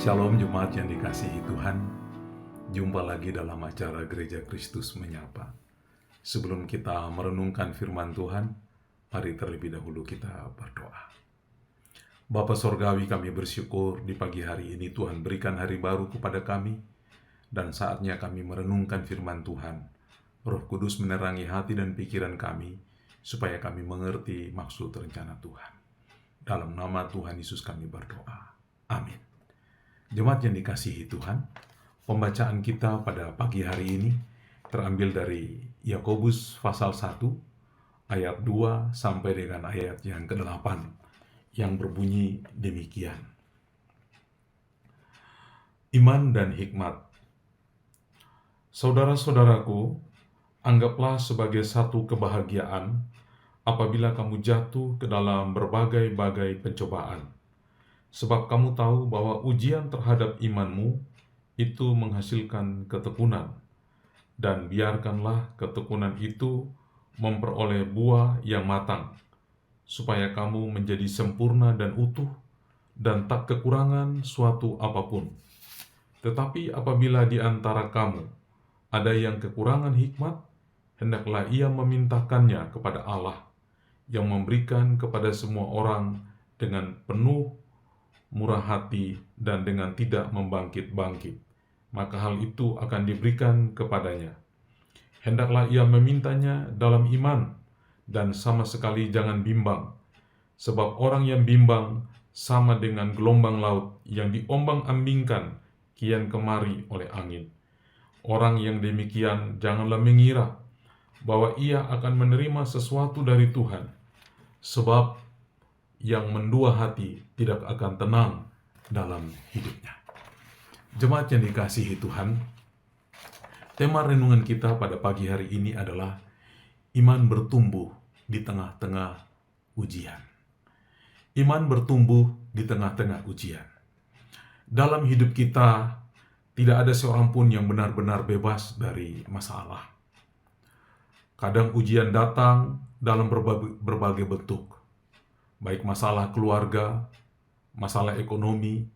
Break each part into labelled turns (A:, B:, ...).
A: Shalom Jemaat yang dikasihi Tuhan. Jumpa lagi dalam acara Gereja Kristus Menyapa. Sebelum kita merenungkan firman Tuhan, mari terlebih dahulu kita berdoa. Bapa Sorgawi, kami bersyukur di pagi hari ini Tuhan berikan hari baru kepada kami, dan saatnya kami merenungkan firman Tuhan. Roh Kudus menerangi hati dan pikiran kami, supaya kami mengerti maksud rencana Tuhan. Dalam nama Tuhan Yesus kami berdoa. Amin. Jemaat yang dikasihi Tuhan, pembacaan kita pada pagi hari ini terambil dari Yakobus pasal 1 ayat 2 sampai dengan ayat yang ke-8 yang berbunyi demikian. Iman dan hikmat. Saudara-saudaraku, anggaplah sebagai satu kebahagiaan apabila kamu jatuh ke dalam berbagai-bagai pencobaan. Sebab kamu tahu bahwa ujian terhadap imanmu itu menghasilkan ketekunan, dan biarkanlah ketekunan itu memperoleh buah yang matang, supaya kamu menjadi sempurna dan utuh, dan tak kekurangan suatu apapun. Tetapi apabila di antara kamu ada yang kekurangan hikmat, hendaklah ia memintakannya kepada Allah, yang memberikan kepada semua orang dengan penuh murah hati dan dengan tidak membangkit-bangkit, maka hal itu akan diberikan kepadanya. Hendaklah ia memintanya dalam iman, dan sama sekali jangan bimbang, sebab orang yang bimbang sama dengan gelombang laut yang diombang-ambingkan kian kemari oleh angin. Orang yang demikian janganlah mengira bahwa ia akan menerima sesuatu dari Tuhan, sebab yang mendua hati tidak akan tenang dalam hidupnya. Jemaat yang dikasihi Tuhan, tema renungan kita pada pagi hari ini adalah iman bertumbuh di tengah-tengah ujian. Iman bertumbuh di tengah-tengah ujian. Dalam hidup kita, tidak ada seorang pun yang benar-benar bebas dari masalah. Kadang ujian datang dalam berbagai bentuk, baik masalah keluarga, masalah ekonomi,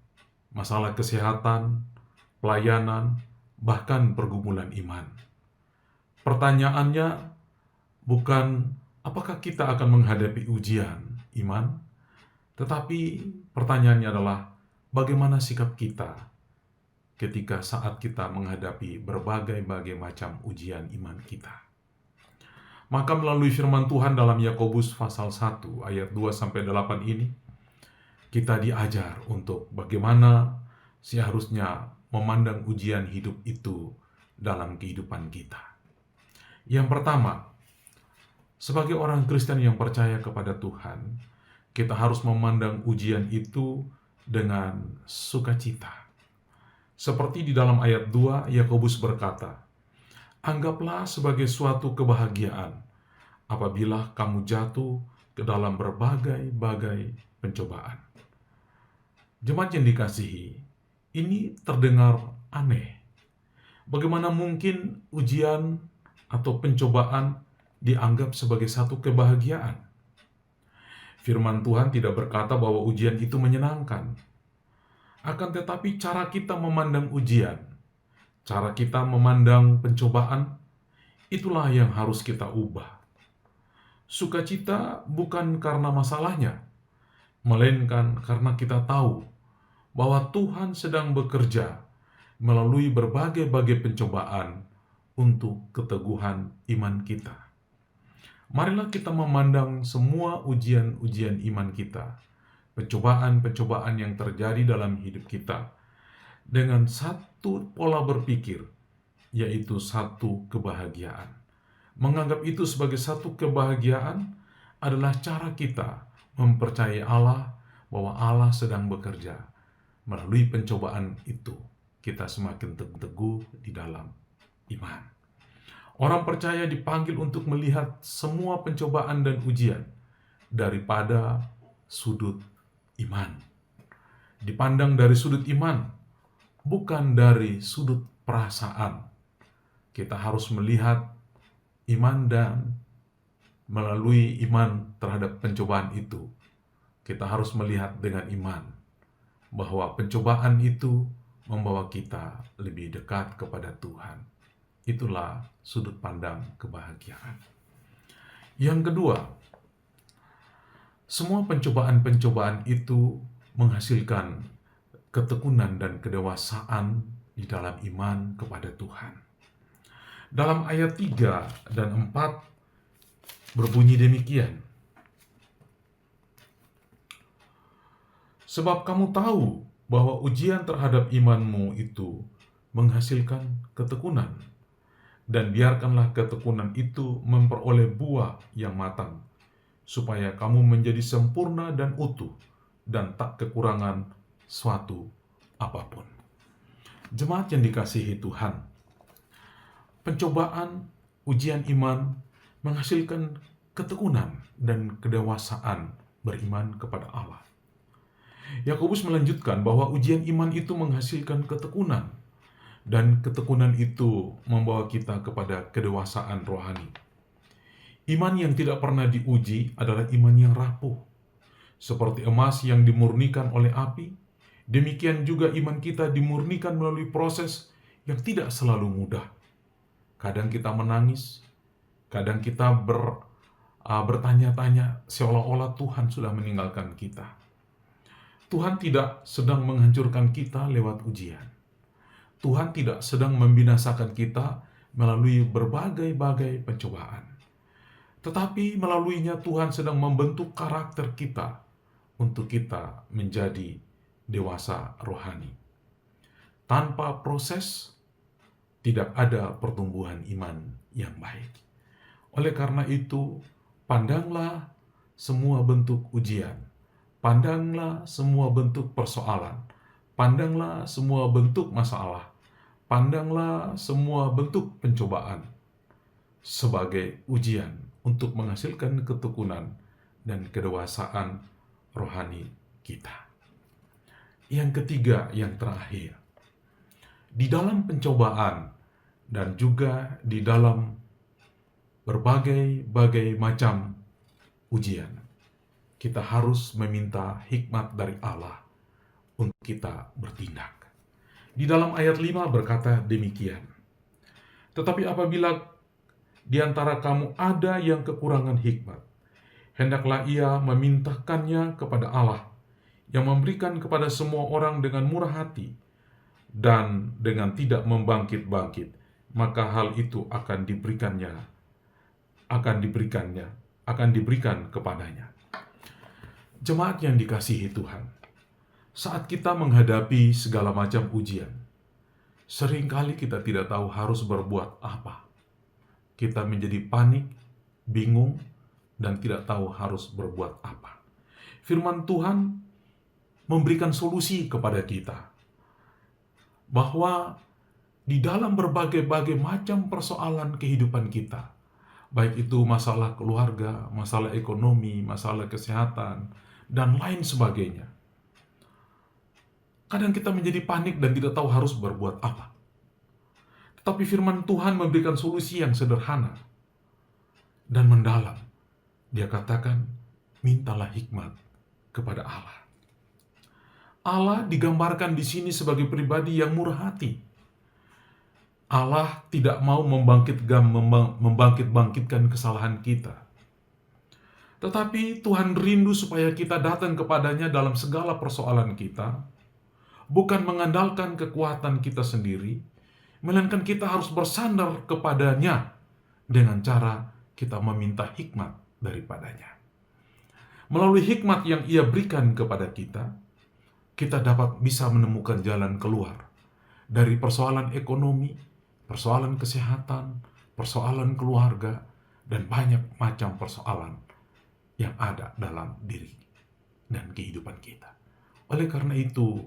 A: masalah kesehatan, pelayanan, bahkan pergumulan iman. Pertanyaannya bukan apakah kita akan menghadapi ujian iman, tetapi pertanyaannya adalah bagaimana sikap kita ketika saat kita menghadapi berbagai macam ujian iman kita. Maka melalui firman Tuhan dalam Yakobus pasal 1 ayat 2-8 ini, kita diajar untuk bagaimana seharusnya memandang ujian hidup itu dalam kehidupan kita. Yang pertama, sebagai orang Kristen yang percaya kepada Tuhan, kita harus memandang ujian itu dengan sukacita. Seperti di dalam ayat 2, Yakobus berkata, anggaplah sebagai suatu kebahagiaan apabila kamu jatuh ke dalam berbagai pencobaan. Jemaat yang dikasihi, ini terdengar aneh. Bagaimana mungkin ujian atau pencobaan dianggap sebagai satu kebahagiaan? Firman Tuhan tidak berkata bahwa ujian itu menyenangkan. Akan tetapi cara kita memandang ujian, cara kita memandang pencobaan, itulah yang harus kita ubah. Sukacita bukan karena masalahnya, melainkan karena kita tahu bahwa Tuhan sedang bekerja melalui berbagai pencobaan untuk keteguhan iman kita. Marilah kita memandang semua ujian-ujian iman kita, pencobaan-pencobaan yang terjadi dalam hidup kita, dengan satu pola berpikir, yaitu satu kebahagiaan. Menganggap itu sebagai satu kebahagiaan adalah cara kita mempercayai Allah bahwa Allah sedang bekerja. Melalui pencobaan itu, kita semakin teguh di dalam iman. Orang percaya dipanggil untuk melihat semua pencobaan dan ujian daripada sudut iman. Dipandang dari sudut iman, bukan dari sudut perasaan. Kita harus melihat iman, dan melalui iman terhadap pencobaan itu, kita harus melihat dengan iman bahwa pencobaan itu membawa kita lebih dekat kepada Tuhan. Itulah sudut pandang kebahagiaan. Yang kedua, semua pencobaan-pencobaan itu menghasilkan ketekunan dan kedewasaan di dalam iman kepada Tuhan. Dalam ayat 3 dan 4 berbunyi demikian. Sebab kamu tahu bahwa ujian terhadap imanmu itu menghasilkan ketekunan, dan biarkanlah ketekunan itu memperoleh buah yang matang, supaya kamu menjadi sempurna dan utuh, dan tak kekurangan suatu apapun. Jemaat yang dikasihi Tuhan, pencobaan, ujian iman menghasilkan ketekunan dan kedewasaan beriman kepada Allah. Yakobus melanjutkan bahwa ujian iman itu menghasilkan ketekunan, dan ketekunan itu membawa kita kepada kedewasaan rohani. Iman yang tidak pernah diuji adalah iman yang rapuh. Seperti emas yang dimurnikan oleh api, demikian juga iman kita dimurnikan melalui proses yang tidak selalu mudah. Kadang kita menangis, kadang kita bertanya-tanya seolah-olah Tuhan sudah meninggalkan kita. Tuhan tidak sedang menghancurkan kita lewat ujian. Tuhan tidak sedang membinasakan kita melalui berbagai-bagai pencobaan. Tetapi melaluinya Tuhan sedang membentuk karakter kita untuk kita menjadi dewasa rohani. Tanpa proses, tidak ada pertumbuhan iman yang baik. Oleh karena itu, pandanglah semua bentuk ujian. Pandanglah semua bentuk persoalan, pandanglah semua bentuk masalah, pandanglah semua bentuk pencobaan sebagai ujian untuk menghasilkan ketekunan dan kedewasaan rohani kita. Yang ketiga, yang terakhir, di dalam pencobaan dan juga di dalam berbagai macam ujian, kita harus meminta hikmat dari Allah untuk kita bertindak. Di dalam ayat 5 berkata demikian. Tetapi apabila di antara kamu ada yang kekurangan hikmat, hendaklah ia memintakannya kepada Allah, yang memberikan kepada semua orang dengan murah hati dan dengan tidak membangkit-bangkit, maka hal itu akan diberikan kepadanya. Jemaat yang dikasihi Tuhan, saat kita menghadapi segala macam ujian, seringkali kita tidak tahu harus berbuat apa. Kita menjadi panik, bingung, dan tidak tahu harus berbuat apa. Firman Tuhan memberikan solusi kepada kita, bahwa di dalam berbagai macam persoalan kehidupan kita, baik itu masalah keluarga, masalah ekonomi, masalah kesehatan, dan lain sebagainya. Kadang kita menjadi panik dan tidak tahu harus berbuat apa. Tetapi firman Tuhan memberikan solusi yang sederhana dan mendalam. Dia katakan, mintalah hikmat kepada Allah. Allah digambarkan di sini sebagai pribadi yang murah hati. Allah tidak mau membangkit-bangkitkan kesalahan kita. Tetapi Tuhan rindu supaya kita datang kepadanya dalam segala persoalan kita, bukan mengandalkan kekuatan kita sendiri, melainkan kita harus bersandar kepadanya dengan cara kita meminta hikmat daripadanya. Melalui hikmat yang Ia berikan kepada kita, kita dapat bisa menemukan jalan keluar dari persoalan ekonomi, persoalan kesehatan, persoalan keluarga, dan banyak macam persoalan yang ada dalam diri dan kehidupan kita. Oleh karena itu,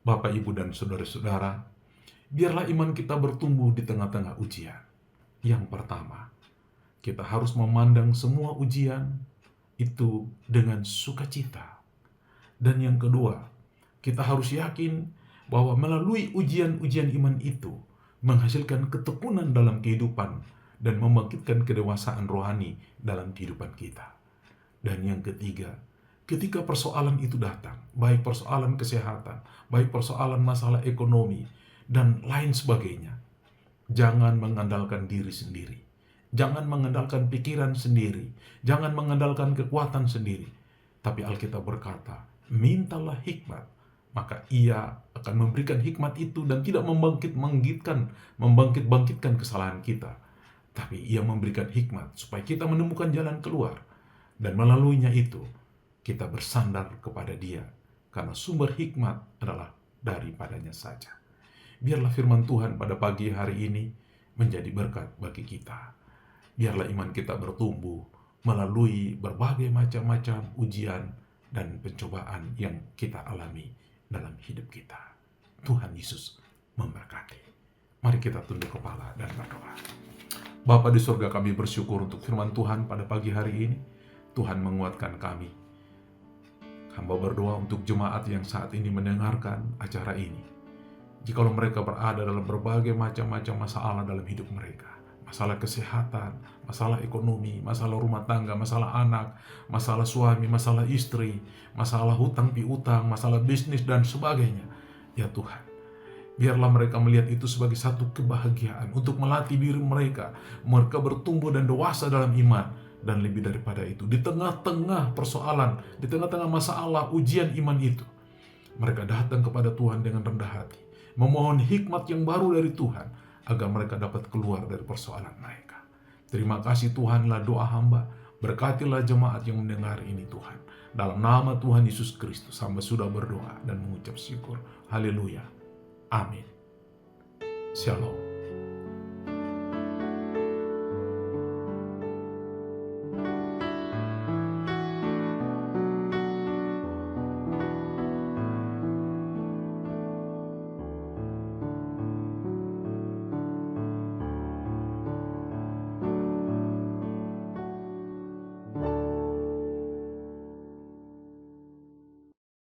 A: Bapak, Ibu, dan saudara-saudara, biarlah iman kita bertumbuh di tengah-tengah ujian. Yang pertama, kita harus memandang semua ujian itu dengan sukacita. Dan yang kedua, kita harus yakin bahwa melalui ujian-ujian iman itu menghasilkan ketekunan dalam kehidupan dan membangkitkan kedewasaan rohani dalam kehidupan kita. Dan yang ketiga, ketika persoalan itu datang, baik persoalan kesehatan, baik persoalan masalah ekonomi, dan lain sebagainya, jangan mengandalkan diri sendiri. Jangan mengandalkan pikiran sendiri. Jangan mengandalkan kekuatan sendiri. Tapi Alkitab berkata, mintalah hikmat, maka ia akan memberikan hikmat itu dan tidak membangkit-bangkitkan kesalahan kita. Tapi ia memberikan hikmat supaya kita menemukan jalan keluar. Dan melaluinya itu, kita bersandar kepada Dia. Karena sumber hikmat adalah daripadanya saja. Biarlah firman Tuhan pada pagi hari ini menjadi berkat bagi kita. Biarlah iman kita bertumbuh melalui berbagai macam-macam ujian dan pencobaan yang kita alami dalam hidup kita. Tuhan Yesus memberkati. Mari kita tunduk kepala dan berdoa. Bapa di surga, kami bersyukur untuk firman Tuhan pada pagi hari ini. Tuhan menguatkan kami. Hamba berdoa untuk jemaat yang saat ini mendengarkan acara ini. Jikalau mereka berada dalam berbagai macam-macam masalah dalam hidup mereka, masalah kesehatan, masalah ekonomi, masalah rumah tangga, masalah anak, masalah suami, masalah istri, masalah hutang piutang, masalah bisnis dan sebagainya. Ya Tuhan, biarlah mereka melihat itu sebagai satu kebahagiaan untuk melatih diri mereka bertumbuh dan dewasa dalam iman. Dan lebih daripada itu, di tengah-tengah persoalan, di tengah-tengah masalah ujian iman itu, mereka datang kepada Tuhan dengan rendah hati, memohon hikmat yang baru dari Tuhan, agar mereka dapat keluar dari persoalan mereka. Terima kasih Tuhanlah doa hamba, berkatilah jemaat yang mendengar ini Tuhan. Dalam nama Tuhan Yesus Kristus, hamba sudah berdoa dan mengucap syukur. Haleluya. Amin. Shalom.